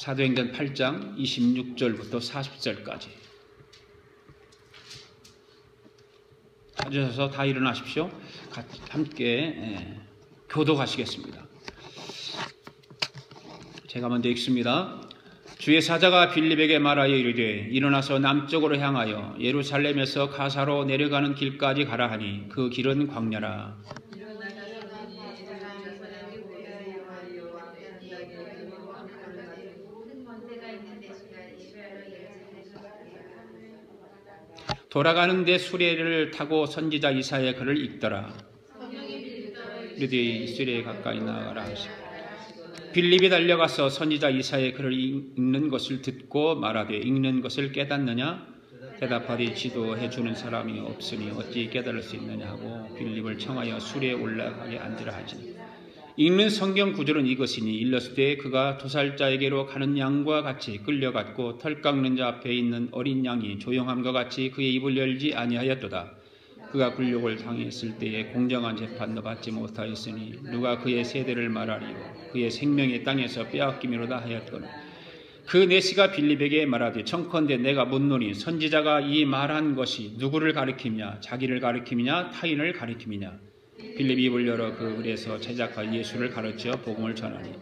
사도행전 8장 26절부터 40절까지. 찾으셔서 다 일어나십시오. 함께 교독하시겠습니다. 제가 먼저 읽습니다. 주의 사자가 빌립에게 말하여 이르되 일어나서 남쪽으로 향하여 예루살렘에서 가사로 내려가는 길까지 가라 하니 그 길은 광야라. 돌아가는데 수레를 타고 선지자 이사야의 글을 읽더라. 이르되 수레에 가까이 나아가라 하시고 빌립이 달려가서 선지자 이사야의 글을 읽는 것을 듣고 말하되 읽는 것을 깨닫느냐? 대답하되 지도해 주는 사람이 없으니 어찌 깨달을 수 있느냐 하고 빌립을 청하여 수레에 올라가게 앉으라 하지. 읽는 성경 구절은 이것이니 일렀을 그가 도살자에게로 가는 양과 같이 끌려갔고 털 깎는 자 앞에 있는 어린 양이 조용함과 같이 그의 입을 열지 아니하였도다. 그가 굴욕을 당했을 때에 공정한 재판도 받지 못하였으니 누가 그의 세대를 말하리요 그의 생명이 땅에서 빼앗기미로다 하였거늘. 그 내시가 빌립에게 말하되 청컨대 내가 묻노니 선지자가 이 말한 것이 누구를 가리키냐 자기를 가리키냐 타인을 가리키냐. 빌립이 입을 열어 그 글에서 제자가 예수를 가르쳐 복음을 전하니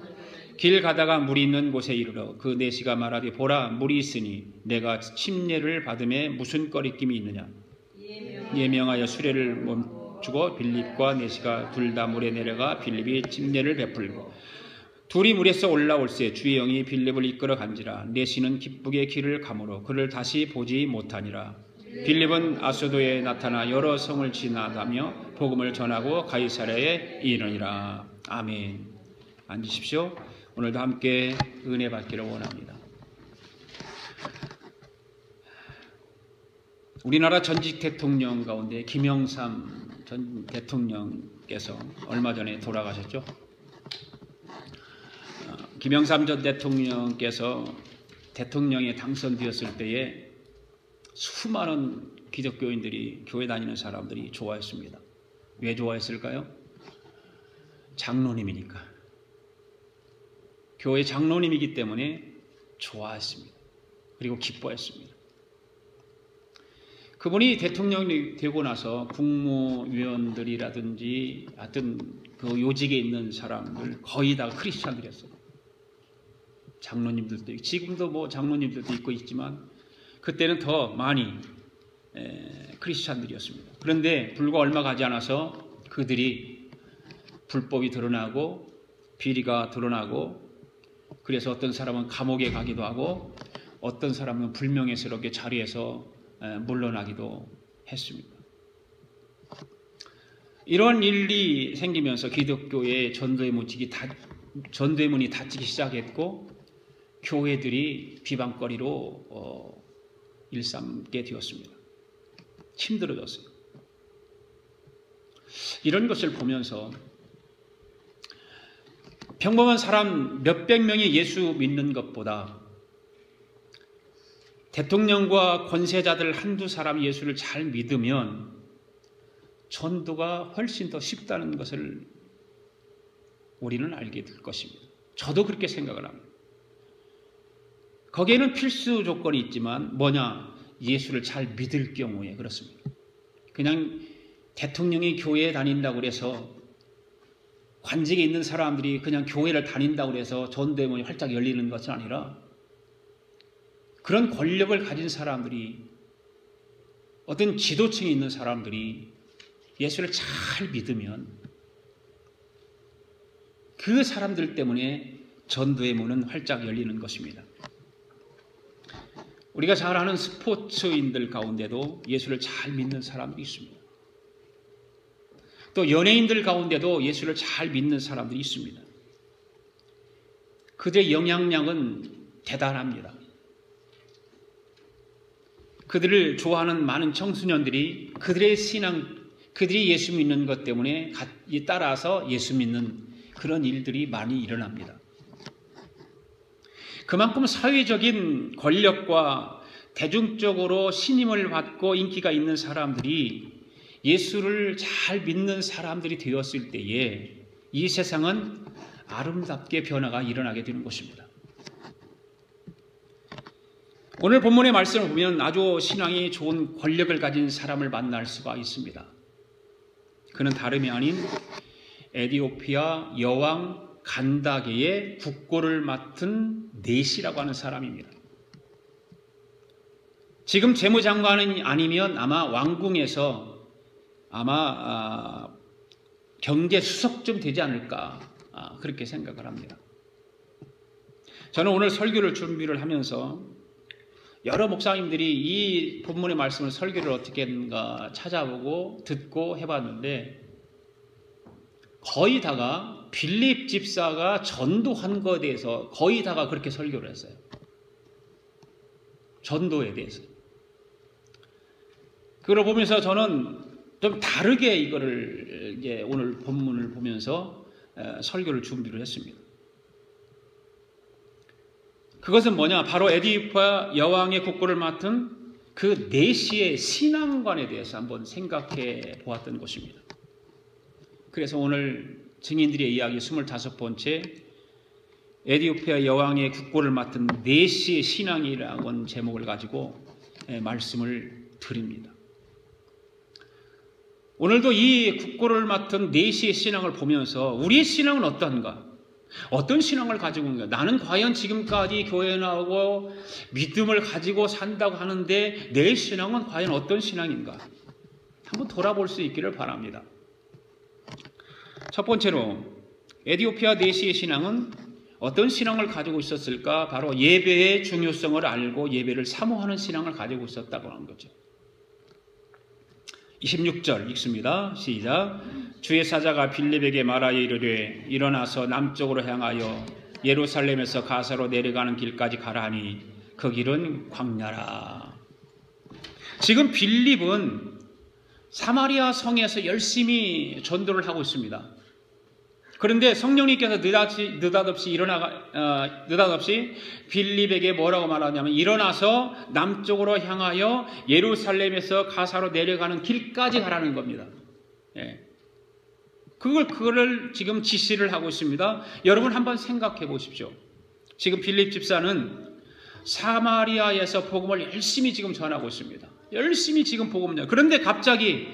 길 가다가 물이 있는 곳에 이르러 그 내시가 말하되 보라 물이 있으니 내가 침례를 받음에 무슨 꺼리낌이 있느냐. 예명하여 수레를 멈추고 빌립과 내시가 둘 다 물에 내려가 빌립이 침례를 베풀고 둘이 물에서 올라올새 주의 영이 빌립을 이끌어 간지라. 내시는 기쁘게 길을 가므로 그를 다시 보지 못하니라. 빌립은 아소도에 나타나 여러 성을 지나가며 복음을 전하고 가이사랴에 이르니라. 아멘. 앉으십시오. 오늘도 함께 은혜 받기를 원합니다. 우리나라 전직 대통령 가운데 김영삼 전 대통령께서 얼마 전에 돌아가셨죠. 김영삼 전 대통령께서 대통령에 당선되었을 때에 수많은 기독교인들이 교회 다니는 사람들이 좋아했습니다. 왜 좋아했을까요? 장로님이니까. 교회 장로님이기 때문에 좋아했습니다. 그리고 기뻐했습니다. 그분이 대통령이 되고 나서 국무위원들이라든지 하여튼 그 요직에 있는 사람들 거의 다 크리스찬들이었어요. 장로님들도 있고, 지금도 뭐 장로님들도 있고 있지만 그때는 더 많이 크리스찬들이었습니다. 그런데 불과 얼마 가지 않아서 그들이 불법이 드러나고 비리가 드러나고 그래서 어떤 사람은 감옥에 가기도 하고 어떤 사람은 불명예스럽게 자리에서 물러나기도 했습니다. 이런 일이 생기면서 기독교의 전도의 문이 닫히기 시작했고 교회들이 비방거리로 일삼게 되었습니다. 힘들어졌어요. 이런 것을 보면서 평범한 사람 몇백 명이 예수 믿는 것보다 대통령과 권세자들 한두 사람 예수를 잘 믿으면 전도가 훨씬 더 쉽다는 것을 우리는 알게 될 것입니다. 저도 그렇게 생각을 합니다. 거기에는 필수 조건이 있지만 뭐냐? 예수를 잘 믿을 경우에 그렇습니다. 그냥 대통령이 교회에 다닌다고 해서 관직에 있는 사람들이 그냥 교회를 다닌다고 해서 전도의 문이 활짝 열리는 것은 아니라 그런 권력을 가진 사람들이 어떤 지도층에 있는 사람들이 예수를 잘 믿으면 그 사람들 때문에 전도의 문은 활짝 열리는 것입니다. 우리가 잘 아는 스포츠인들 가운데도 예수를 잘 믿는 사람들이 있습니다. 또 연예인들 가운데도 예수를 잘 믿는 사람들이 있습니다. 그들의 영향력은 대단합니다. 그들을 좋아하는 많은 청소년들이 그들의 신앙, 그들이 예수 믿는 것 때문에 따라서 예수 믿는 그런 일들이 많이 일어납니다. 그만큼 사회적인 권력과 대중적으로 신임을 받고 인기가 있는 사람들이 예수를 잘 믿는 사람들이 되었을 때에 이 세상은 아름답게 변화가 일어나게 되는 것입니다. 오늘 본문의 말씀을 보면 아주 신앙이 좋은 권력을 가진 사람을 만날 수가 있습니다. 그는 다름이 아닌 에디오피아 여왕 간다게의 국고를 맡은 넷이라고 하는 사람입니다. 지금 재무장관은 아니면 아마 왕궁에서 경제수석쯤 되지 않을까 그렇게 생각을 합니다. 저는 오늘 설교를 준비를 하면서 여러 목사님들이 이 본문의 말씀을 설교를 어떻게 했는가 찾아보고 듣고 해봤는데 거의 다가 빌립 집사가 전도한 것에 대해서 거의 다가 그렇게 설교를 했어요. 전도에 대해서. 그걸 보면서 저는 좀 다르게 이거를 이제 오늘 본문을 보면서 설교를 준비를 했습니다. 그것은 뭐냐? 바로 에디오피아 여왕의 국고를 맡은 그 넷시의 신앙관에 대해서 한번 생각해 보았던 것입니다. 그래서 오늘 증인들의 이야기 25번째 에디오피아 여왕의 국고를 맡은 넷시의 신앙이라고 하는 제목을 가지고 말씀을 드립니다. 오늘도 이 국고를 맡은 넷시의 신앙을 보면서 우리의 신앙은 어떤가? 어떤 신앙을 가지고 있는가? 나는 과연 지금까지 교회에 나오고 믿음을 가지고 산다고 하는데 내 신앙은 과연 어떤 신앙인가? 한번 돌아볼 수 있기를 바랍니다. 첫 번째로 에디오피아 넷시의 신앙은 어떤 신앙을 가지고 있었을까? 바로 예배의 중요성을 알고 예배를 사모하는 신앙을 가지고 있었다고 하는 거죠. 26절 읽습니다. 시작. 주의 사자가 빌립에게 말하여 이르되 일어나서 남쪽으로 향하여 예루살렘에서 가사로 내려가는 길까지 가라 하니 그 길은 광야라. 지금 빌립은 사마리아 성에서 열심히 전도를 하고 있습니다. 그런데 성령님께서 느닷없이 빌립에게 뭐라고 말하냐면 일어나서 남쪽으로 향하여 예루살렘에서 가사로 내려가는 길까지 가라는 겁니다. 예. 그거를 지금 지시를 하고 있습니다. 여러분 한번 생각해 보십시오. 지금 빌립 집사는 사마리아에서 복음을 열심히 지금 전하고 있습니다. 열심히 지금 복음을 전하고. 그런데 갑자기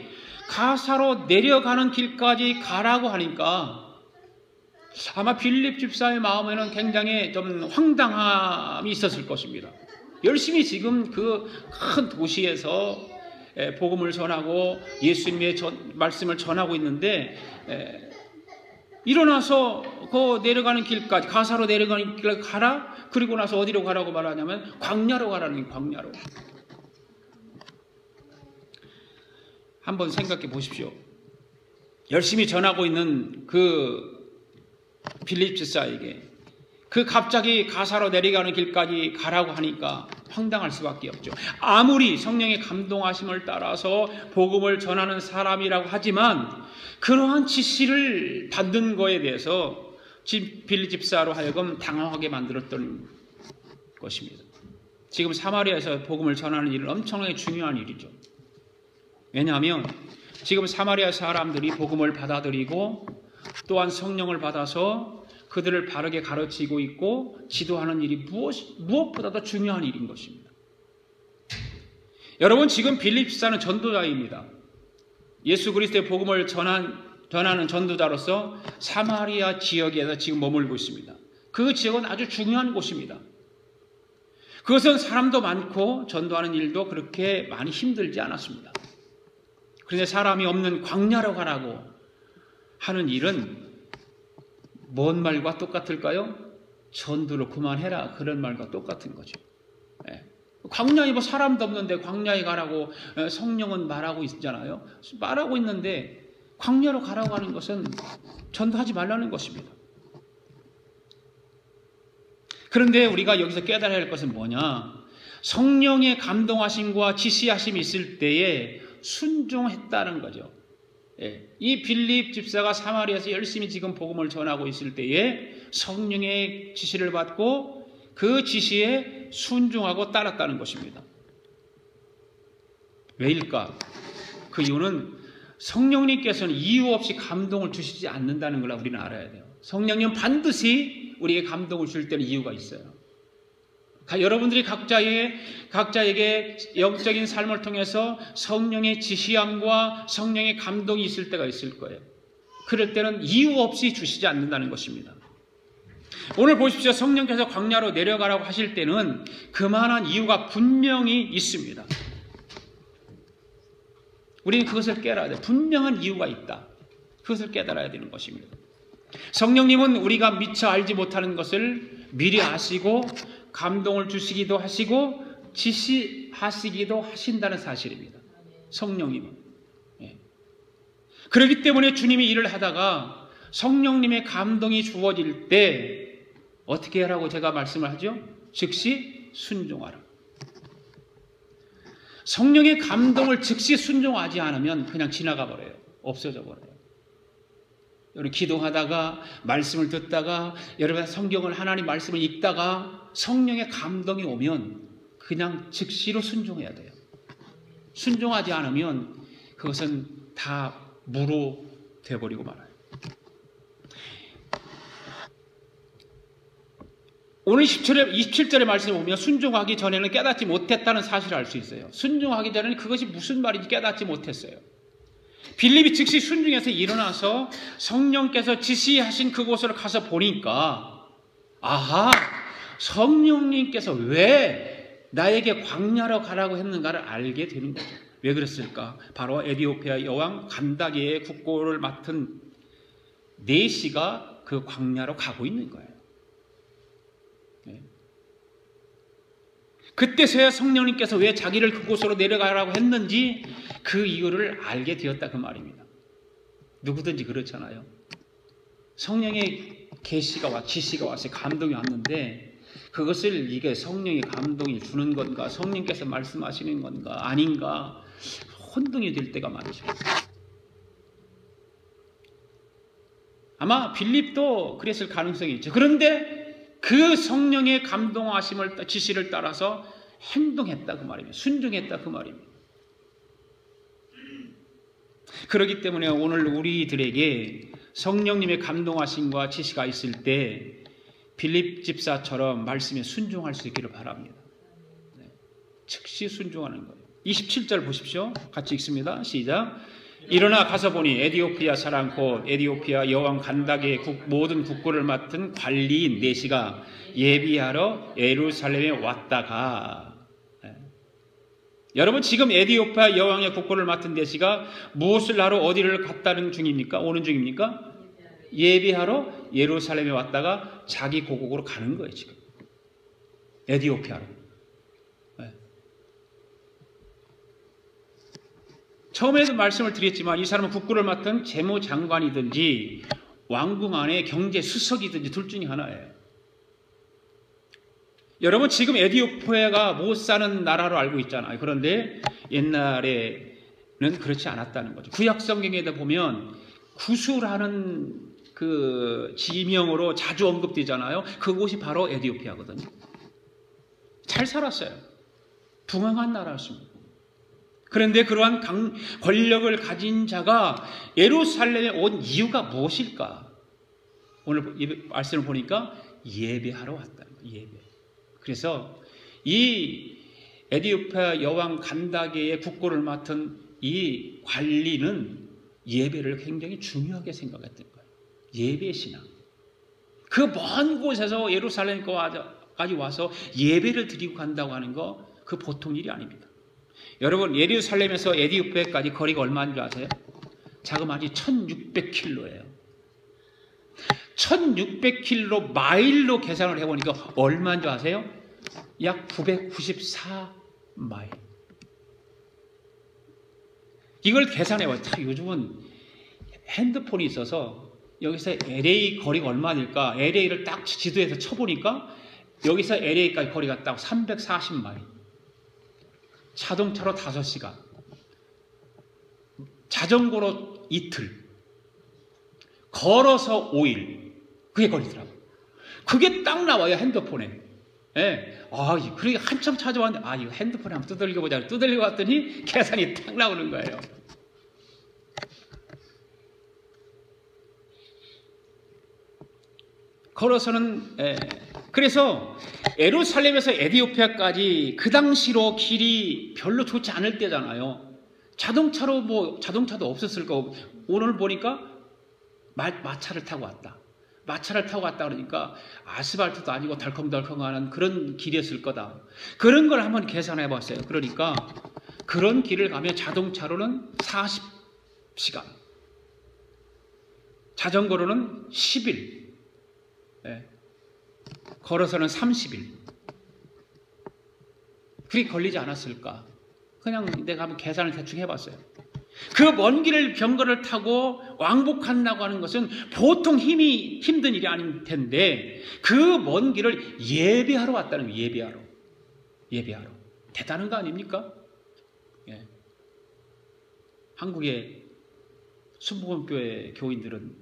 가사로 내려가는 길까지 가라고 하니까 아마 빌립 집사의 마음에는 굉장히 좀 황당함이 있었을 것입니다. 열심히 지금 그 큰 도시에서 복음을 전하고 예수님의 말씀을 전하고 있는데 일어나서 그 내려가는 길까지 가사로 내려가는 길까지 가라. 그리고 나서 어디로 가라고 말하냐면 광야로 가라는 광야로. 한번 생각해 보십시오. 열심히 전하고 있는 그 빌립 집사에게 그 갑자기 가사로 내려가는 길까지 가라고 하니까 황당할 수밖에 없죠. 아무리 성령의 감동하심을 따라서 복음을 전하는 사람이라고 하지만 그러한 지시를 받는 거에 대해서 빌립 집사로 하여금 당황하게 만들었던 것입니다. 지금 사마리아에서 복음을 전하는 일은 엄청나게 중요한 일이죠. 왜냐하면 지금 사마리아 사람들이 복음을 받아들이고 또한 성령을 받아서 그들을 바르게 가르치고 있고 지도하는 일이 무엇보다도 중요한 일인 것입니다. 여러분 지금 빌립 집사는 전도자입니다. 예수 그리스도의 복음을 전하는 전도자로서 사마리아 지역에서 지금 머물고 있습니다. 그 지역은 아주 중요한 곳입니다. 그것은 사람도 많고 전도하는 일도 그렇게 많이 힘들지 않았습니다. 그런데 사람이 없는 광야로 가라고 하는 일은 뭔 말과 똑같을까요? 전도를 그만해라. 그런 말과 똑같은 거죠. 광야에 뭐 사람도 없는데 광야에 가라고 성령은 말하고 있잖아요. 말하고 있는데 광야로 가라고 하는 것은 전도하지 말라는 것입니다. 그런데 우리가 여기서 깨달아야 할 것은 뭐냐? 성령의 감동하심과 지시하심이 있을 때에 순종했다는 거죠. 이 빌립 집사가 사마리아에서 열심히 지금 복음을 전하고 있을 때에 성령의 지시를 받고 그 지시에 순종하고 따랐다는 것입니다. 왜일까? 그 이유는 성령님께서는 이유 없이 감동을 주시지 않는다는 걸 우리는 알아야 돼요. 성령님은 반드시 우리에게 감동을 줄 때는 이유가 있어요. 여러분들이 각자에게 영적인 삶을 통해서 성령의 지시함과 성령의 감동이 있을 때가 있을 거예요. 그럴 때는 이유 없이 주시지 않는다는 것입니다. 오늘 보십시오. 성령께서 광야로 내려가라고 하실 때는 그만한 이유가 분명히 있습니다. 우리는 그것을 깨달아야 돼요. 분명한 이유가 있다. 그것을 깨달아야 되는 것입니다. 성령님은 우리가 미처 알지 못하는 것을 미리 아시고 감동을 주시기도 하시고 지시하시기도 하신다는 사실입니다. 성령님은. 그렇기 때문에 주님이 일을 하다가 성령님의 감동이 주어질 때 어떻게 하라고 제가 말씀을 하죠? 즉시 순종하라. 성령의 감동을 즉시 순종하지 않으면 그냥 지나가 버려요. 없어져 버려요. 여러분 기도하다가 말씀을 듣다가 여러분 성경을 하나님 말씀을 읽다가 성령의 감동이 오면 그냥 즉시로 순종해야 돼요. 순종하지 않으면 그것은 다 무로 되어버리고 말아요. 오늘 27절의 말씀을 보면 순종하기 전에는 깨닫지 못했다는 사실을 알 수 있어요. 순종하기 전에는 그것이 무슨 말인지 깨닫지 못했어요. 빌립이 즉시 순종해서 일어나서 성령께서 지시하신 그곳으로 가서 보니까 아하, 성령님께서 왜 나에게 광야로 가라고 했는가를 알게 되는 거죠. 왜 그랬을까? 바로 에디오피아 여왕 간다게의 국고를 맡은 네시가 그 광야로 가고 있는 거예요. 그때서야 성령님께서 왜 자기를 그곳으로 내려가라고 했는지 그 이유를 알게 되었다 그 말입니다. 누구든지 그렇잖아요. 성령의 계시가 지시가 와서 감동이 왔는데 그것을 이게 성령의 감동이 주는 건가 성령께서 말씀하시는 건가 아닌가 혼동이 될 때가 많죠. 아마 빌립도 그랬을 가능성이 있죠. 그런데 그 성령의 감동하심을 지시를 따라서 행동했다 그 말입니다. 순종했다 그 말입니다. 그렇기 때문에 오늘 우리들에게 성령님의 감동하심과 지시가 있을 때 빌립 집사처럼 말씀에 순종할 수 있기를 바랍니다. 즉시 순종하는 거예요. 27절 보십시오. 같이 읽습니다. 시작. 일어나 가서 보니 에디오피아 사람 곧 에디오피아 여왕 간다게의 모든 국고를 맡은 관리인 네시가 예비하러 예루살렘에 왔다가 여러분 지금 에디오피아 여왕의 국고를 맡은 네시가 무엇을 하러 어디를 갔다는 중입니까? 오는 중입니까? 예비하러 예루살렘에 왔다가 자기 고국으로 가는 거예요. 지금 에디오피아로. 처음에도 말씀을 드렸지만 이 사람은 국고를 맡은 재무장관이든지 왕궁 안에 경제수석이든지 둘 중에 하나예요. 여러분 지금 에디오피아가 못 사는 나라로 알고 있잖아요. 그런데 옛날에는 그렇지 않았다는 거죠. 구약 성경에도 보면 구수라는 그 지명으로 자주 언급되잖아요. 그곳이 바로 에디오피아거든요. 잘 살았어요. 부강한 나라였습니다. 그런데 그러한 권력을 가진 자가 예루살렘에 온 이유가 무엇일까? 오늘 말씀을 보니까 예배하러 왔다는 거예요. 예배. 그래서 이 에디오피아 여왕 간다게의 국고를 맡은 이 관리는 예배를 굉장히 중요하게 생각했던 거예요. 예배 신앙. 그 먼 곳에서 예루살렘까지 와서 예배를 드리고 간다고 하는 거 그 보통 일이 아닙니다. 여러분 예루살렘에서 에디오피아까지 거리가 얼마인 줄 아세요? 자그마치 1600km예요. 1600km 마일로 계산을 해보니까 얼마인 줄 아세요? 약 994마일. 이걸 계산해봐요. 요즘은 핸드폰이 있어서 여기서 LA 거리가 얼마일까? LA를 딱 지도에서 쳐보니까 여기서 LA까지 거리가 딱 340마일. 자동차로 5시간, 자전거로 이틀, 걸어서 5일, 그게 걸리더라고요. 그게 딱 나와요, 핸드폰에. 예. 그러게 한참 찾아왔는데, 이거 핸드폰에 한번 두들겨 보자. 두들겨 봤더니 계산이 딱 나오는 거예요. 걸어서는 그래서 예루살렘에서 에디오피아까지 그 당시로 길이 별로 좋지 않을 때잖아요. 자동차도 없었을 거고, 오늘 보니까 마차를 타고 왔다. 마차를 타고 왔다 그러니까 아스팔트도 아니고 덜컹덜컹하는 그런 길이었을 거다. 그런 걸 한번 계산해 봤어요. 그러니까 그런 길을 가면 자동차로는 40시간, 자전거로는 10일, 걸어서는 30일. 그리 걸리지 않았을까? 그냥 내가 한번 계산을 대충 해봤어요. 그 먼 길을 병거를 타고 왕복한다고 하는 것은 보통 힘든 일이 아닐 텐데, 그 먼 길을 예배하러 왔다는 거예요. 예배하러. 대단한 거 아닙니까? 예. 한국의 순복음교회 교인들은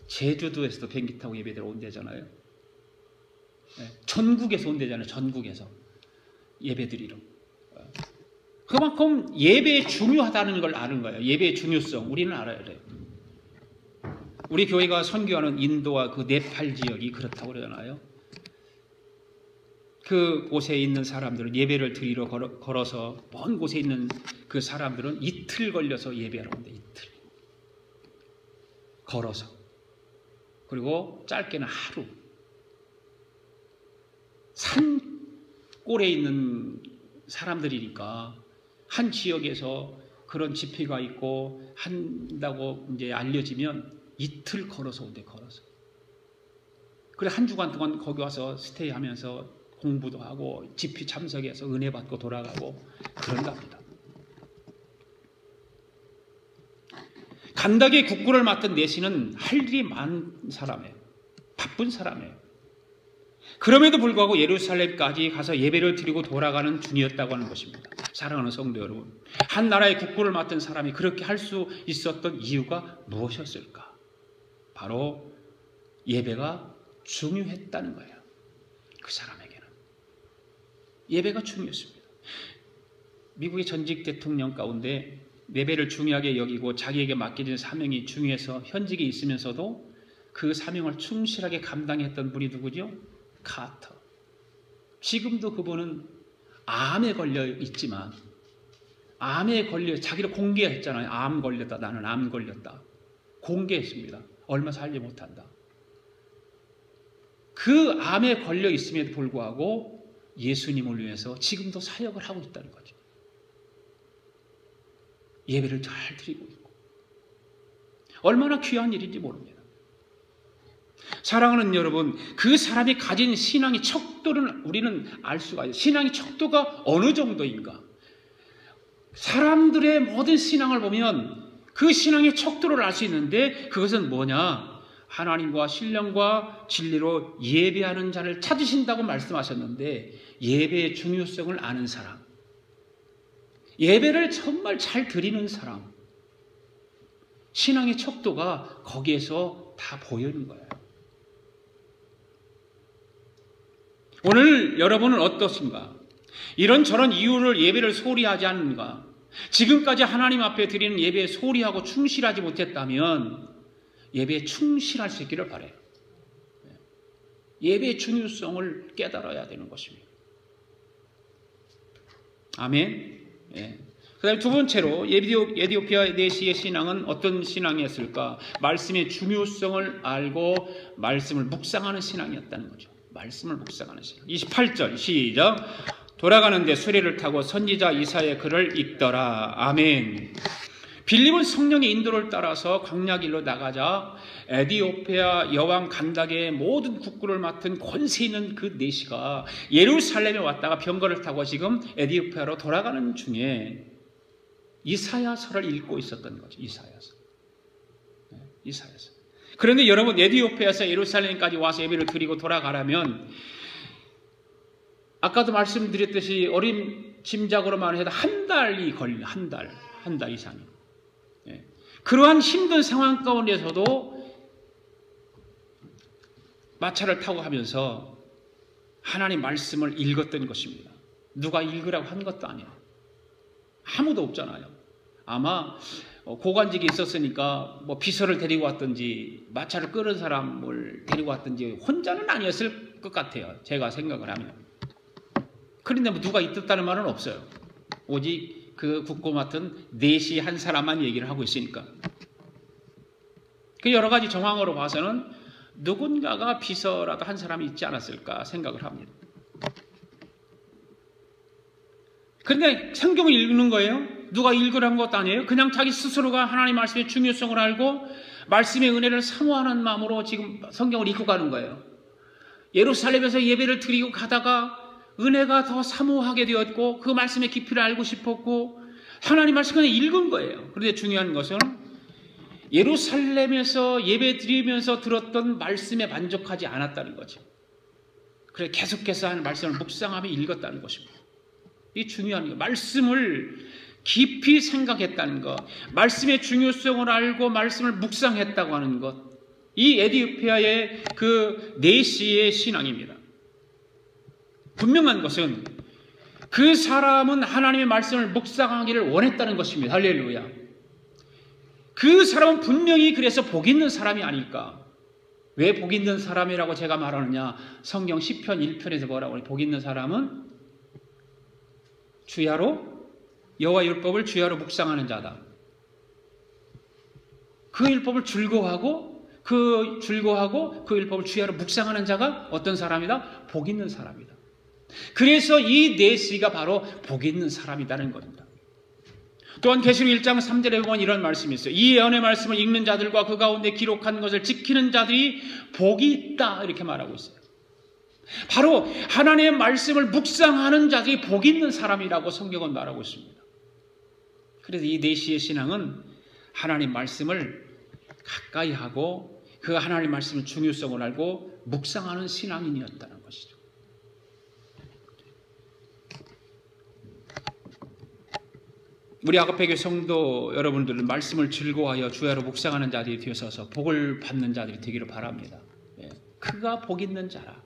제주도에서도 비행기 타고 예배드려 온대잖아요. 예. 전국에서 온대잖아요. 전국에서 예배드리러. 그만큼 예배에 중요하다는 걸 아는 거예요. 예배의 중요성 우리는 알아야 돼요. 우리 교회가 선교하는 인도와 그 네팔 지역이 그렇다고 그러잖아요. 그 곳에 있는 사람들은 예배를 드리러 걸어서 먼 곳에 있는 그 사람들은 이틀 걸려서 예배하러 온대. 이틀 걸어서. 그리고 짧게는 하루. 산골에 있는 사람들이니까 한 지역에서 그런 집회가 있고 한다고 이제 알려지면 이틀 걸어서 온대. 걸어서. 그래 한 주간 동안 거기 와서 스테이하면서 공부도 하고 집회 참석해서 은혜 받고 돌아가고 그런가 합니다. 간닥의 국구를 맡은 내시는 할 일이 많은 사람이에요. 바쁜 사람이에요. 그럼에도 불구하고 예루살렘까지 가서 예배를 드리고 돌아가는 중이었다고 하는 것입니다. 사랑하는 성도 여러분, 한 나라의 국구를 맡은 사람이 그렇게 할 수 있었던 이유가 무엇이었을까? 바로 예배가 중요했다는 거예요. 그 사람에게는 예배가 중요했습니다. 미국의 전직 대통령 가운데 예배를 중요하게 여기고 자기에게 맡겨진 사명이 중요해서 현직에 있으면서도 그 사명을 충실하게 감당했던 분이 누구죠? 카터. 지금도 그분은 암에 걸려 있지만, 암에 걸려 자기를 공개했잖아요. 암 걸렸다. 나는 암 걸렸다. 공개했습니다. 얼마 살지 못한다. 그 암에 걸려 있음에도 불구하고 예수님을 위해서 지금도 사역을 하고 있다는 거죠. 예배를 잘 드리고 있고 얼마나 귀한 일인지 모릅니다. 사랑하는 여러분, 그 사람이 가진 신앙의 척도를 우리는 알 수가 있어요. 신앙의 척도가 어느 정도인가? 사람들의 모든 신앙을 보면 그 신앙의 척도를 알 수 있는데, 그것은 뭐냐? 하나님과 신령과 진리로 예배하는 자를 찾으신다고 말씀하셨는데, 예배의 중요성을 아는 사람, 예배를 정말 잘 드리는 사람, 신앙의 척도가 거기에서 다 보이는 거예요. 오늘 여러분은 어떻습니까? 이런저런 이유를 예배를 소홀히 하지 않는가? 지금까지 하나님 앞에 드리는 예배에 소홀히하고 충실하지 못했다면 예배에 충실할 수 있기를 바라요. 예배의 중요성을 깨달아야 되는 것입니다. 아멘. 예. 그 다음에 두 번째로 에디오피아 내시의 신앙은 어떤 신앙이었을까? 말씀의 중요성을 알고 말씀을 묵상하는 신앙이었다는 거죠. 말씀을 묵상하는 신앙. 28절 시작. 돌아가는데 수레를 타고 선지자 이사야의 글을 읽더라. 아멘. 빌립은 성령의 인도를 따라서 광야길로 나가자 에디오피아 여왕 간닥의 모든 국구를 맡은 권세 있는 그 내시가 예루살렘에 왔다가 병거를 타고 지금 에디오피아로 돌아가는 중에 이사야서를 읽고 있었던 거죠. 이사야서. 이사야서. 그런데 여러분, 에디오피아에서 예루살렘까지 와서 예배를 드리고 돌아가려면 아까도 말씀드렸듯이 어림짐작으로만 해도 한 달이 걸려. 한 달 이상이. 그러한 힘든 상황 가운데서도 마차를 타고 하면서 하나님 말씀을 읽었던 것입니다. 누가 읽으라고 한 것도 아니에요. 아무도 없잖아요. 아마 고관직이 있었으니까 뭐 비서를 데리고 왔든지 마차를 끌은 사람을 데리고 왔든지 혼자는 아니었을 것 같아요. 제가 생각을 하면. 그런데 뭐 누가 있었다는 말은 없어요. 오직 그 국고 맡은 넷이 한 사람만 얘기를 하고 있으니까. 그 여러 가지 정황으로 봐서는 누군가가 비서라도 한 사람이 있지 않았을까 생각을 합니다. 그런데 성경을 읽는 거예요. 누가 읽으라는 것도 아니에요. 그냥 자기 스스로가 하나님 말씀의 중요성을 알고 말씀의 은혜를 사모하는 마음으로 지금 성경을 읽고 가는 거예요. 예루살렘에서 예배를 드리고 가다가 은혜가 더 사모하게 되었고 그 말씀의 깊이를 알고 싶었고 하나님 말씀을 그냥 읽은 거예요. 그런데 중요한 것은 예루살렘에서 예배 드리면서 들었던 말씀에 만족하지 않았다는 거죠. 그래서 계속해서 하는 말씀을 묵상하며 읽었다는 것입니다. 이 중요한 거예요. 말씀을 깊이 생각했다는 것, 말씀의 중요성을 알고 말씀을 묵상했다고 하는 것, 이 에디오피아의 그 내시의 신앙입니다. 분명한 것은 그 사람은 하나님의 말씀을 묵상하기를 원했다는 것입니다. 할렐루야. 그 사람은 분명히 그래서 복 있는 사람이 아닐까. 왜 복 있는 사람이라고 제가 말하느냐. 성경 시편 1편에서 뭐라고 해요? 복 있는 사람은 주야로 여호와 율법을 주야로 묵상하는 자다. 그 율법을 즐거워하고 그 율법을 주야로 묵상하는 자가 어떤 사람이다? 복 있는 사람이다. 그래서 이 내시가 바로 복 있는 사람이라는 겁니다. 또한 계시록 1장 3절에 보면 이런 말씀이 있어요. 이 예언의 말씀을 읽는 자들과 그 가운데 기록한 것을 지키는 자들이 복이 있다 이렇게 말하고 있어요. 바로 하나님의 말씀을 묵상하는 자들이 복 있는 사람이라고 성경은 말하고 있습니다. 그래서 이 내시의 신앙은 하나님 말씀을 가까이 하고 그 하나님 말씀의 중요성을 알고 묵상하는 신앙인이었다는 것이죠. 우리 아가페교 성도 여러분들은 말씀을 즐거워하여 주야로 묵상하는 자들이 되어서 복을 받는 자들이 되기를 바랍니다. 그가 복 있는 자라.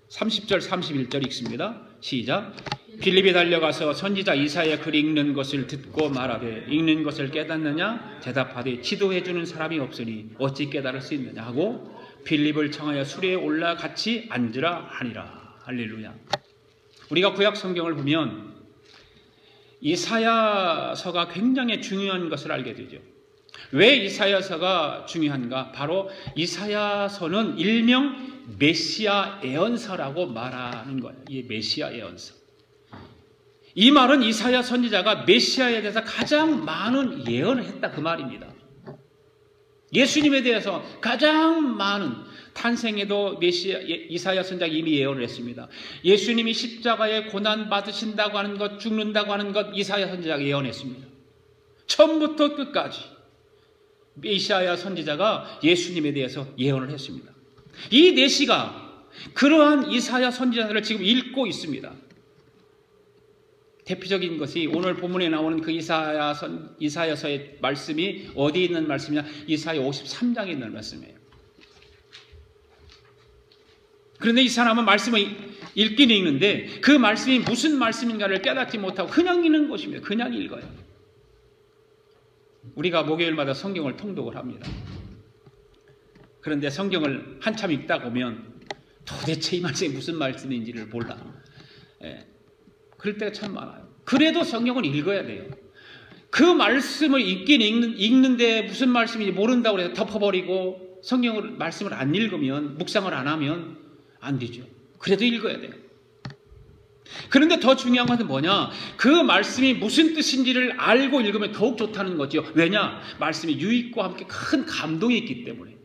30절 31절 읽습니다. 시작. 빌립이 달려가서 선지자 이사야의 글 읽는 것을 듣고 말하되 읽는 것을 깨닫느냐? 대답하되 지도해주는 사람이 없으니 어찌 깨달을 수 있느냐 하고 빌립을 청하여 수레에 올라 같이 앉으라 하니라. 할렐루야. 우리가 구약 성경을 보면 이사야서가 굉장히 중요한 것을 알게 되죠. 왜 이사야서가 중요한가? 바로 이사야서는 일명 메시아 예언서라고 말하는 거예요. 이 메시아 예언서. 이 말은 이사야 선지자가 메시아에 대해서 가장 많은 예언을 했다 그 말입니다. 예수님에 대해서 가장 많은 탄생에도 이사야 선지자가 이미 예언을 했습니다. 예수님이 십자가에 고난 받으신다고 하는 것, 죽는다고 하는 것 이사야 선지자가 예언했습니다. 처음부터 끝까지 이사야 선지자가 예수님에 대해서 예언을 했습니다. 이 내시가 그러한 이사야 선지자들을 지금 읽고 있습니다. 대표적인 것이 오늘 본문에 나오는 그 이사야서의 말씀이 어디에 있는 말씀이냐? 이사야 53장에 있는 말씀이에요. 그런데 이 사람은 말씀을 읽긴 읽는데 그 말씀이 무슨 말씀인가를 깨닫지 못하고 그냥 읽는 것입니다. 그냥 읽어요. 우리가 목요일마다 성경을 통독을 합니다. 그런데 성경을 한참 읽다 보면 도대체 이 말씀이 무슨 말씀인지를 몰라. 그럴 때가 참 많아요. 그래도 성경을 읽어야 돼요. 그 말씀을 읽긴 읽는데 무슨 말씀인지 모른다고 해서 덮어버리고 성경을 말씀을 안 읽으면 묵상을 안 하면 안 되죠. 그래도 읽어야 돼요. 그런데 더 중요한 것은 뭐냐? 그 말씀이 무슨 뜻인지를 알고 읽으면 더욱 좋다는 거죠. 왜냐? 말씀이 유익과 함께 큰 감동이 있기 때문에.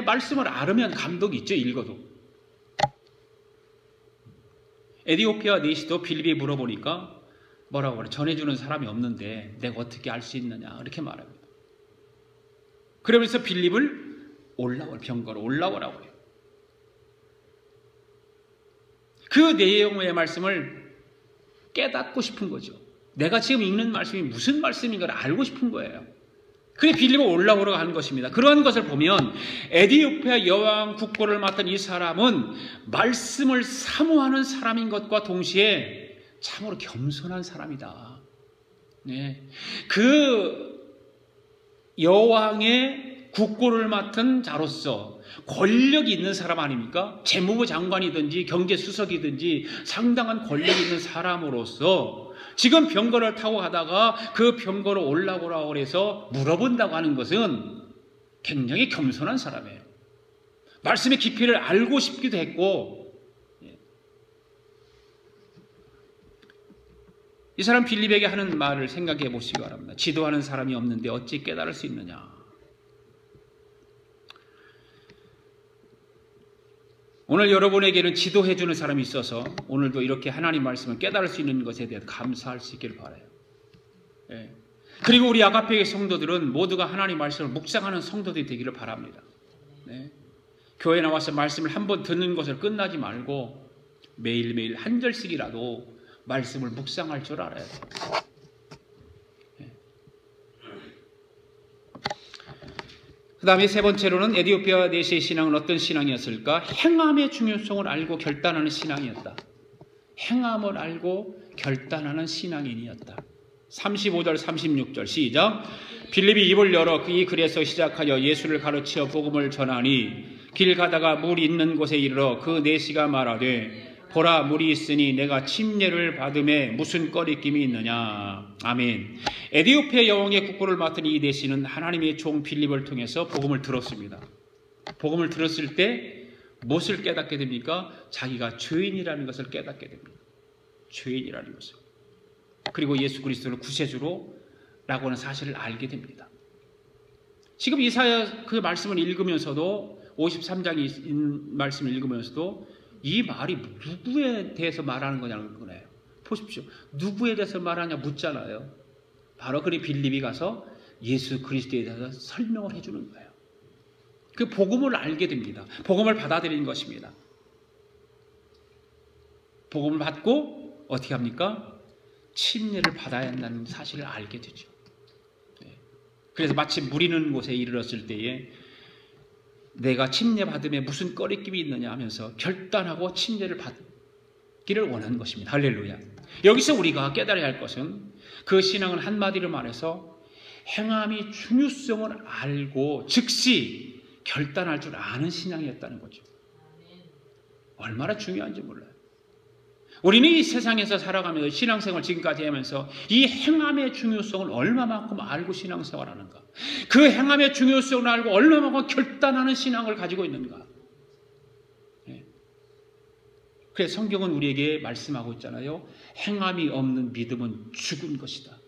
말씀을 알으면 감동이 있죠. 읽어도. 에디오피아 내시도 빌립이 물어보니까 뭐라고 그래? 전해주는 사람이 없는데 내가 어떻게 알 수 있느냐? 이렇게 말합니다. 그러면서 빌립을 병거로 올라오라고 해요. 그 내용의 말씀을 깨닫고 싶은 거죠. 내가 지금 읽는 말씀이 무슨 말씀인가를 알고 싶은 거예요. 그래 빌립을 올라오라고 하는 것입니다. 그러한 것을 보면 에디오피아 여왕 국고를 맡은 이 사람은 말씀을 사모하는 사람인 것과 동시에 참으로 겸손한 사람이다. 네. 그 여왕의 국고를 맡은 자로서 권력이 있는 사람 아닙니까? 재무부 장관이든지 경제수석이든지 상당한 권력이 있는 사람으로서 지금 병거를 타고 가다가 그 병거로 올라오라고 해서 물어본다고 하는 것은 굉장히 겸손한 사람이에요. 말씀의 깊이를 알고 싶기도 했고, 이 사람 빌립에게 하는 말을 생각해 보시기 바랍니다. 지도하는 사람이 없는데 어찌 깨달을 수 있느냐. 오늘 여러분에게는 지도해 주는 사람이 있어서 오늘도 이렇게 하나님 말씀을 깨달을 수 있는 것에 대해 감사할 수 있기를 바라요. 그리고 우리 아가페의 성도들은 모두가 하나님 말씀을 묵상하는 성도들이 되기를 바랍니다. 교회 나와서 말씀을 한번 듣는 것을 끝나지 말고 매일매일 한 절씩이라도 말씀을 묵상할 줄 알아야 돼요. 그 다음에 세 번째로는 에디오피아 내시의 신앙은 어떤 신앙이었을까? 행함의 중요성을 알고 결단하는 신앙이었다. 행함을 알고 결단하는 신앙인이었다. 35절 36절 시작. 빌립이 입을 열어 이 글에서 시작하여 예수를 가르치어 복음을 전하니 길 가다가 물 있는 곳에 이르러 그 내시가 말하되 보라 물이 있으니 내가 침례를 받음에 무슨 꺼리낌이 있느냐. 아멘. 에디오피아 여왕의 국보를 맡은 이 내시는 하나님의 종 빌립을 통해서 복음을 들었습니다. 복음을 들었을 때 무엇을 깨닫게 됩니까? 자기가 죄인이라는 것을 깨닫게 됩니다. 죄인이라는 것을. 그리고 예수 그리스도를 구세주로 라고 하는 사실을 알게 됩니다. 지금 이사야 그 말씀을 읽으면서도 53장이 말씀을 읽으면서도 이 말이 누구에 대해서 말하는 거냐는 거네요. 보십시오. 누구에 대해서 말하냐 묻잖아요. 바로 그리 빌립이 가서 예수 그리스도에 대해서 설명을 해주는 거예요. 그 복음을 알게 됩니다. 복음을 받아들이는 것입니다. 복음을 받고 어떻게 합니까? 침례를 받아야 한다는 사실을 알게 되죠. 그래서 마치 물 있는 곳에 이르렀을 때에 내가 침례 받음에 무슨 꺼리낌이 있느냐 하면서 결단하고 침례를 받기를 원하는 것입니다. 할렐루야. 여기서 우리가 깨달아야 할 것은 그 신앙은 한마디로 말해서 행함이 중요성을 알고 즉시 결단할 줄 아는 신앙이었다는 거죠. 얼마나 중요한지 몰라요. 우리는 이 세상에서 살아가면서 신앙생활 지금까지 하면서 이 행함의 중요성을 얼마만큼 알고 신앙생활하는가. 그 행함의 중요성을 알고 얼마만큼 결단하는 신앙을 가지고 있는가. 그래서 성경은 우리에게 말씀하고 있잖아요. 행함이 없는 믿음은 죽은 것이다.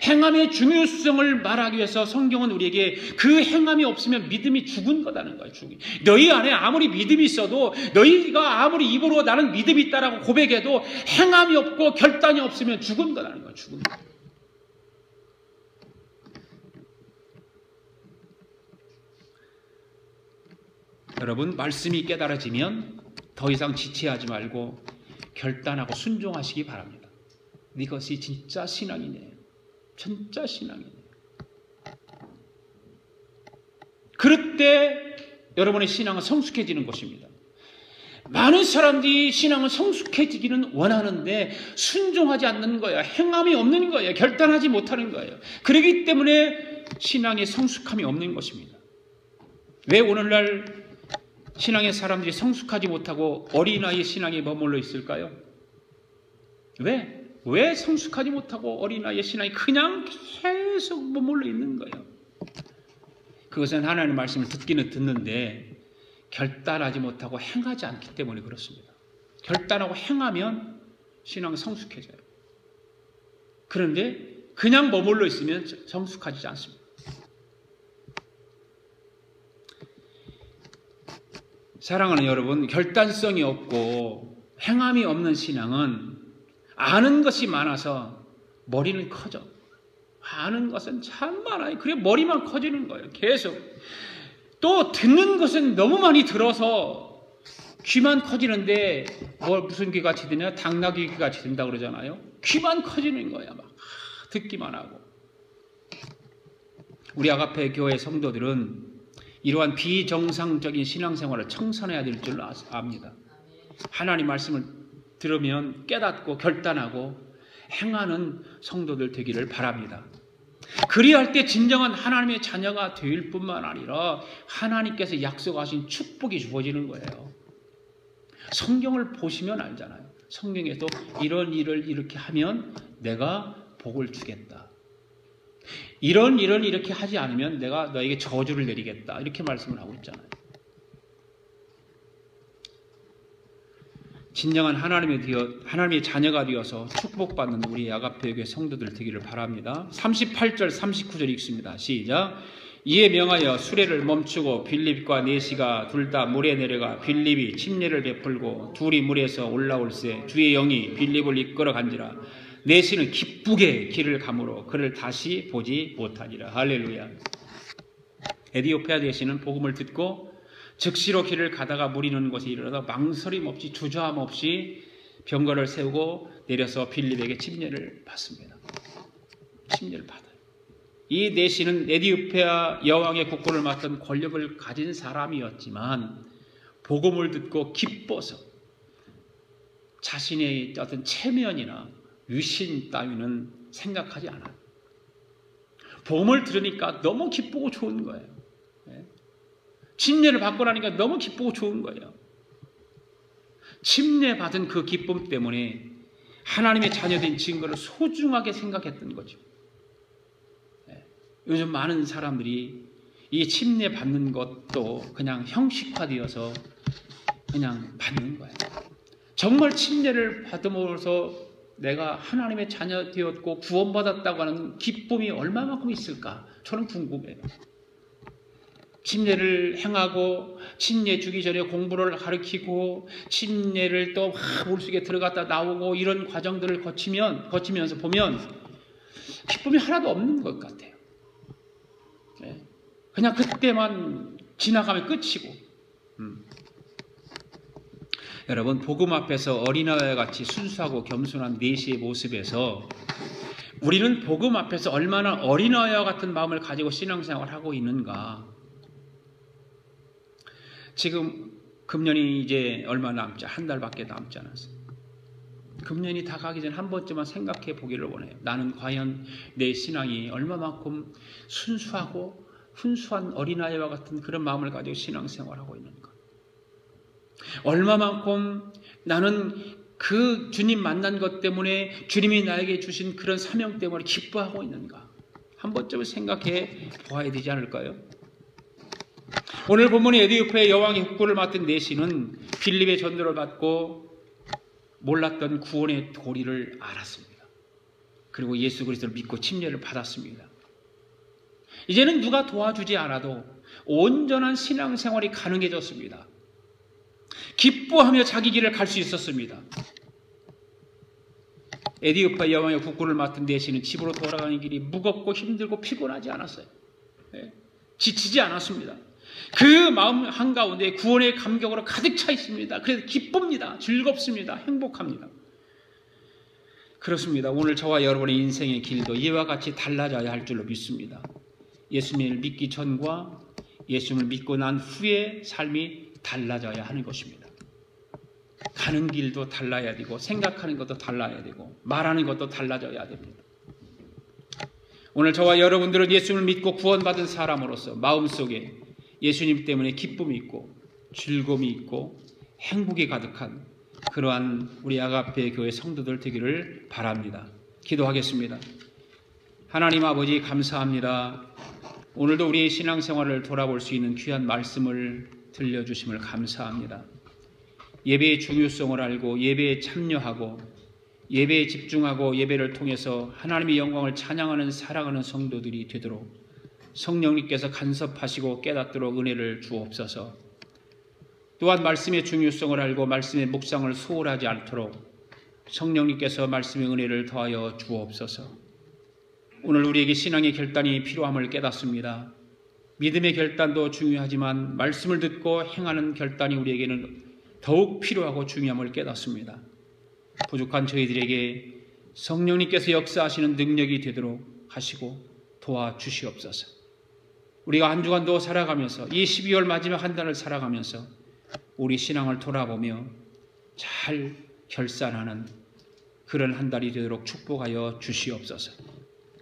행함의 중요성을 말하기 위해서 성경은 우리에게 그 행함이 없으면 믿음이 죽은 거다는 거예요. 너희 안에 아무리 믿음이 있어도 너희가 아무리 입으로 나는 믿음이 있다라고 고백해도 행함이 없고 결단이 없으면 죽은 거다는 거예요. 죽은 거. 여러분 말씀이 깨달아지면 더 이상 지체하지 말고 결단하고 순종하시기 바랍니다. 이것이 진짜 신앙이네요. 진짜 신앙이에요. 그럴 때 여러분의 신앙은 성숙해지는 것입니다. 많은 사람들이 신앙은 성숙해지기는 원하는데 순종하지 않는 거예요. 행함이 없는 거예요. 결단하지 못하는 거예요. 그렇기 때문에 신앙의 성숙함이 없는 것입니다. 왜 오늘날 신앙의 사람들이 성숙하지 못하고 어린아이의 신앙에 머물러 있을까요? 왜 성숙하지 못하고 어린아이의 신앙이 그냥 계속 머물러 있는 거예요? 그것은 하나님의 말씀을 듣기는 듣는데 결단하지 못하고 행하지 않기 때문에 그렇습니다. 결단하고 행하면 신앙은 성숙해져요. 그런데 그냥 머물러 있으면 성숙하지 않습니다. 사랑하는 여러분, 결단성이 없고 행함이 없는 신앙은 아는 것이 많아서 머리는 커져. 아는 것은 참 많아요. 그래 머리만 커지는 거예요. 계속. 또 듣는 것은 너무 많이 들어서 귀만 커지는데 무슨 귀 같이 듣냐? 당나귀 귀 같이 든다고 그러잖아요. 귀만 커지는 거야. 막 듣기만 하고. 우리 아가페 교회 성도들은 이러한 비정상적인 신앙생활을 청산해야 될 줄 압니다. 하나님 말씀을 들으면 깨닫고 결단하고 행하는 성도들 되기를 바랍니다. 그리할 때 진정한 하나님의 자녀가 될 뿐만 아니라 하나님께서 약속하신 축복이 주어지는 거예요. 성경을 보시면 알잖아요. 성경에도 이런 일을 이렇게 하면 내가 복을 주겠다. 이런 일을 이렇게 하지 않으면 내가 너에게 저주를 내리겠다. 이렇게 말씀을 하고 있잖아요. 진정한 하나님의 자녀가 되어서 축복받는 우리 아가페 교회 성도들 되기를 바랍니다. 38절 39절 읽습니다. 시작. 이에 명하여 수레를 멈추고 빌립과 네시가 둘 다 물에 내려가 빌립이 침례를 베풀고 둘이 물에서 올라올세 주의 영이 빌립을 이끌어 간지라. 네시는 기쁘게 길을 가므로 그를 다시 보지 못하니라. 할렐루야. 에디오피아 네시는 복음을 듣고 즉시로 길을 가다가 무리는 곳에 이르러서 망설임 없이 주저함 없이 병거를 세우고 내려서 빌립에게 침례를 받습니다. 침례를 받아요. 이 네시는 에디오피아 여왕의 국권을 맡은 권력을 가진 사람이었지만 복음을 듣고 기뻐서 자신의 어떤 체면이나 위신 따위는 생각하지 않아요. 복음을 들으니까 너무 기쁘고 좋은 거예요. 침례를 받고 나니까 너무 기쁘고 좋은 거예요. 침례 받은 그 기쁨 때문에 하나님의 자녀된 증거를 소중하게 생각했던 거죠. 요즘 많은 사람들이 이 침례 받는 것도 그냥 형식화되어서 그냥 받는 거예요. 정말 침례를 받음으로써 내가 하나님의 자녀 되었고 구원받았다고 하는 기쁨이 얼마만큼 있을까? 저는 궁금해요. 침례를 행하고 침례 주기 전에 공부를 가르치고 침례를 또 물속에 들어갔다 나오고 이런 과정들을 거치면서 보면 기쁨이 하나도 없는 것 같아요. 그냥 그때만 지나가면 끝이고. 여러분, 복음 앞에서 어린아이와 같이 순수하고 겸손한 네시의 모습에서 우리는 복음 앞에서 얼마나 어린아이와 같은 마음을 가지고 신앙생활을 하고 있는가. 지금 금년이 이제 얼마 남지 한 달밖에 남지 않았어요. 금년이 다 가기 전에 한 번쯤만 생각해 보기를 원해요. 나는 과연 내 신앙이 얼마만큼 순수하고 훈수한 어린아이와 같은 그런 마음을 가지고 신앙생활하고 있는가. 얼마만큼 나는 그 주님 만난 것 때문에 주님이 나에게 주신 그런 사명 때문에 기뻐하고 있는가. 한 번쯤은 생각해 보아야 되지 않을까요? 오늘 본문의 에디오피아 여왕의 국군을 맡은 네시는 빌립의 전도를 받고 몰랐던 구원의 도리를 알았습니다. 그리고 예수 그리스도를 믿고 침례를 받았습니다. 이제는 누가 도와주지 않아도 온전한 신앙생활이 가능해졌습니다. 기뻐하며 자기 길을 갈 수 있었습니다. 에디오피아 여왕의 국군을 맡은 네시는 집으로 돌아가는 길이 무겁고 힘들고 피곤하지 않았어요. 지치지 않았습니다. 그 마음 한가운데 구원의 감격으로 가득 차 있습니다. 그래서 기쁩니다. 즐겁습니다. 행복합니다. 그렇습니다. 오늘 저와 여러분의 인생의 길도 이와 같이 달라져야 할 줄로 믿습니다. 예수님을 믿기 전과 예수님을 믿고 난 후의 삶이 달라져야 하는 것입니다. 가는 길도 달라야 되고 생각하는 것도 달라야 되고 말하는 것도 달라져야 됩니다. 오늘 저와 여러분들은 예수님을 믿고 구원받은 사람으로서 마음속에 예수님 때문에 기쁨이 있고 즐거움이 있고 행복이 가득한 그러한 우리 아가페 교회 성도들 되기를 바랍니다. 기도하겠습니다. 하나님 아버지 감사합니다. 오늘도 우리의 신앙생활을 돌아볼 수 있는 귀한 말씀을 들려주심을 감사합니다. 예배의 중요성을 알고 예배에 참여하고 예배에 집중하고 예배를 통해서 하나님의 영광을 찬양하는 사랑하는 성도들이 되도록 성령님께서 간섭하시고 깨닫도록 은혜를 주옵소서. 또한 말씀의 중요성을 알고 말씀의 묵상을 소홀하지 않도록 성령님께서 말씀의 은혜를 더하여 주옵소서. 오늘 우리에게 신앙의 결단이 필요함을 깨닫습니다. 믿음의 결단도 중요하지만 말씀을 듣고 행하는 결단이 우리에게는 더욱 필요하고 중요함을 깨닫습니다. 부족한 저희들에게 성령님께서 역사하시는 능력이 되도록 하시고 도와주시옵소서. 우리가 한 주간도 살아가면서 이 12월 마지막 한 달을 살아가면서 우리 신앙을 돌아보며 잘 결산하는 그런 한 달이 되도록 축복하여 주시옵소서.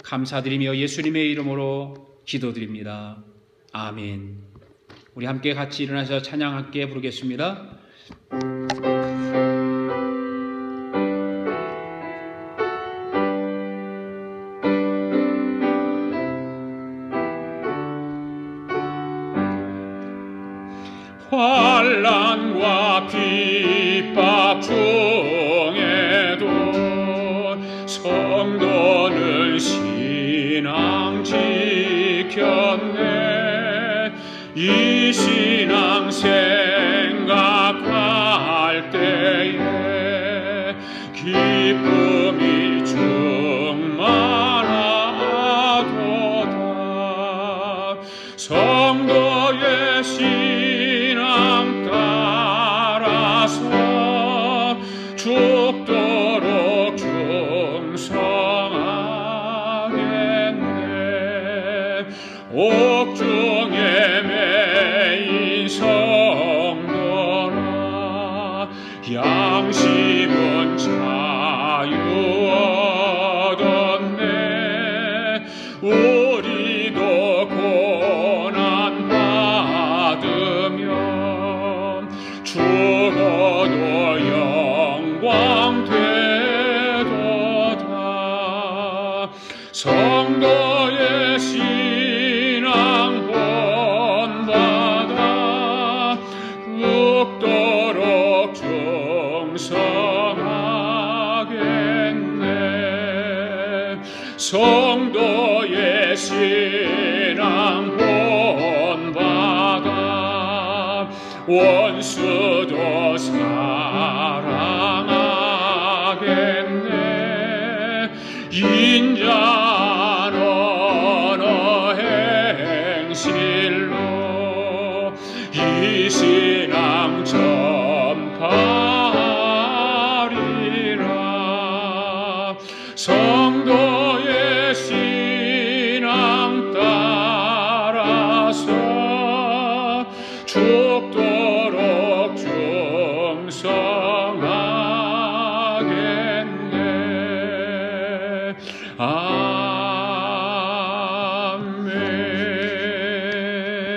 감사드리며 예수님의 이름으로 기도드립니다. 아멘. 우리 함께 같이 일어나서 찬양 함께 부르겠습니다. 환난과 핍박 중에도 성도는 신앙 지켰네. 이 신앙 생각할 때에 기쁨이 충만하도다. 성도의 신앙 따라서 죽도록 충성하겠네. 옥중에 매인 성도라 양심은 자유 얻었네. 우리도 고난 받으며 죽어도 영광 되도다. 성도의 신앙 본받아 죽도록 충성하겠네. 성도의 신앙 본받아 원수도 사랑하겠네. 인자는 언어 행실로 이 신앙 전파하리라. 성도의 신앙 따라서 죽도록 충성하겠네.